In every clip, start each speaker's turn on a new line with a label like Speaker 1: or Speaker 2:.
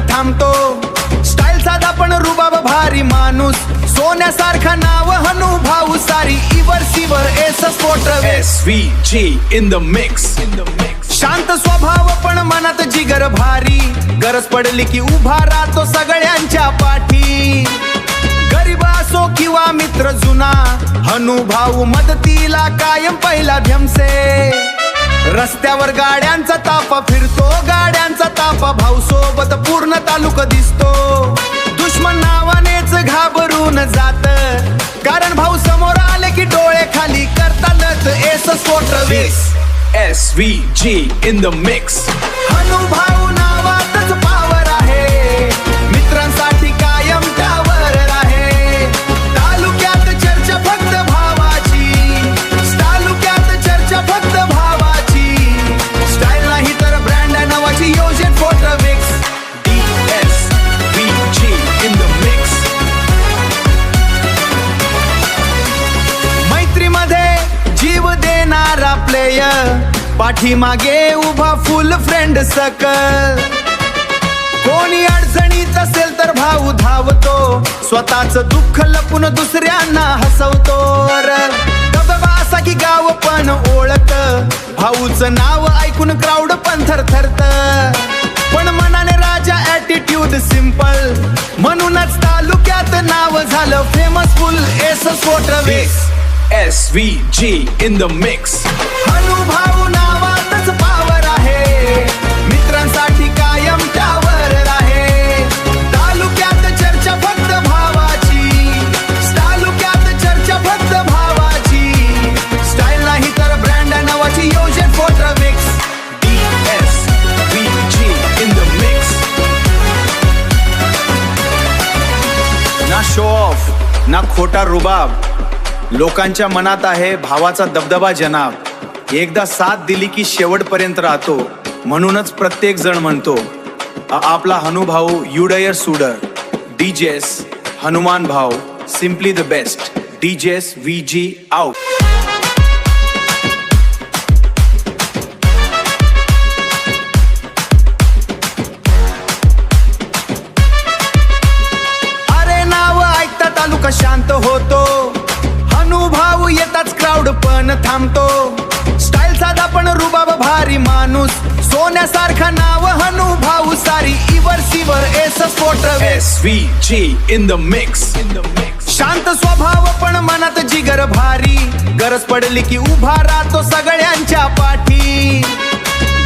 Speaker 1: थांबतो. स्टाईल साधा पण रुबाब भारी माणूस, सोन्यासारखा नाव हनु भाऊ सारी. इवर सिवर एस स्फोट
Speaker 2: SVG in the mix.
Speaker 1: शांत स्वभाव पण मनात जिगर भारी, गरज पडली की उभा राहतो सगळ्यांच्या पाठी. गरीब असो किंवा मित्र जुना, हनु भाऊ मदतीला कायम पहिला धमसे. रस्त्यावर गाड्यांचा ताफा फिरतो, गाड्यांचा ताफा भाऊ सोबत पूर्ण तालुका दिसतो. दुश्मन नावानेच घाबरून जात, कारण भाऊ समोर आले की डोळे खाली करतालच एस स्फोट.
Speaker 2: SVG in the mix.
Speaker 1: हनु भाऊ नावातच पावर आहे, मित्रांसाठी कायम त्यावर आहे. तालुक्यात चर्चा फक्त भावाची, तालुक्यात चर्चा फक्त भावाची. स्टाईल नाही तर ब्रँड नावाची योजन photo mix.
Speaker 2: SVG in the mix.
Speaker 1: मैत्रीमध्ये जीव देणारा प्लेयर, पाठीमागे उभा फुल फ्रेंड सकल. कोणी अडचणीत असेल तर भाऊ धावतो, स्वतःच दुःख लपून दुसऱ्यांना हसवतो. दबदबा असा की गाव पण ओळख, भाऊच नाव ऐकून क्राऊड पण थरथरत. पण मनाने राजा ॲटिट्यूड सिंपल, म्हणूनच तालुक्यात नाव झालं फेमसफुल एस स्फोट.
Speaker 2: SVG in the mix.
Speaker 1: हनु भाऊ नावातच पावर आहे, मित्रांसाठी कायम त्यावर आहे. तालुक्यात चर्चा फक्त भावाची, तालुक्यात चर्चा फक्त भावाची. स्टाईल नाही तर ब्रँड नावाची योजन photo mix.
Speaker 2: SVG in the mix.
Speaker 1: ना शो ऑफ ना खोटा रुबाब, लोकांच्या मनात आहे भावाचा दबदबा जनाब. एकदा साथ दिली की शेवटपर्यंत राहतो, म्हणूनच प्रत्येक जण म्हणतो आपला हनु भाऊ युडयर सुडर. DJs हनुमान भाऊ, simply the best. DJs VG out. अरे नाव ऐकता तालुका शांत होतो, हनु भाऊ येताच क्राऊड पण थांबतो. स्टाईल साधा पण रुबाब भारी माणूस, सोन्यासारखा नाव हनु भाऊ सारी. इवर सिवर एस स्फोट.
Speaker 2: SVG in the mix.
Speaker 1: शांत स्वभाव पण मनात जिगर भारी, गरज पडली की उभा राहतो सगळ्यांच्या पाठी.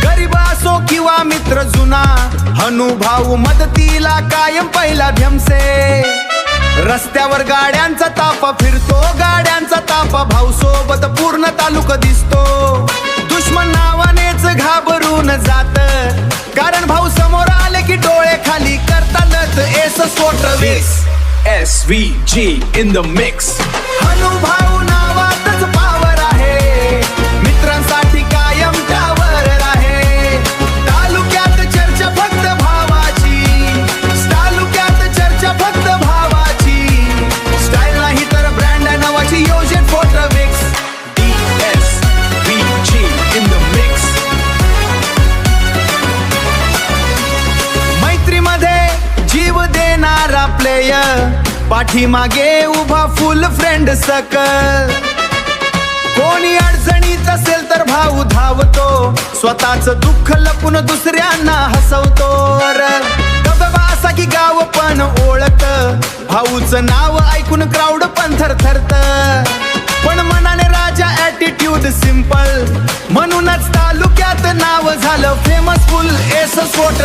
Speaker 1: गरीब असो किंवा मित्र जुना, हनु भाऊ मदतीला कायम पहिला धमसे. रस्त्यावर गाड्यांचा ताफा फिरतो, गाड्यांचा ताफा भाऊ सोबत पूर्ण तालुका दिसतो. दुश्मन नावानेच घाबरून जात, कारण भाऊ समोर आले की डोळे खाली करतालच एस स्फोट.
Speaker 2: SVG in the mix.
Speaker 1: हनु भाऊ नावातच पावर आहे, मित्रांसाठी कायम त्यावर आहे. तालुक्यात चर्चा फक्त भावाची, तालुक्यात चर्चा फक्त भावाची. स्टाईल नाही तर ब्रँड नावाची योजन photo mix.
Speaker 2: SVG in the mix.
Speaker 1: मैत्रीमध्ये जीव देणारा प्लेयर, पाठीमागे उभा फुल फ्रेंड सकल. कोणी अडचणीत असेल तर भाऊ धावतो, स्वतःच दुःख लपून दुसऱ्यांना हसवतो. दबदबा असा की गाव पण ओळख, भाऊच नाव ऐकून क्राऊड पण थरथरत. पण मनाने राजा ॲटिट्यूड सिंपल, म्हणूनच तालुक्यात नाव झालं फेमसफुल एस स्फोट.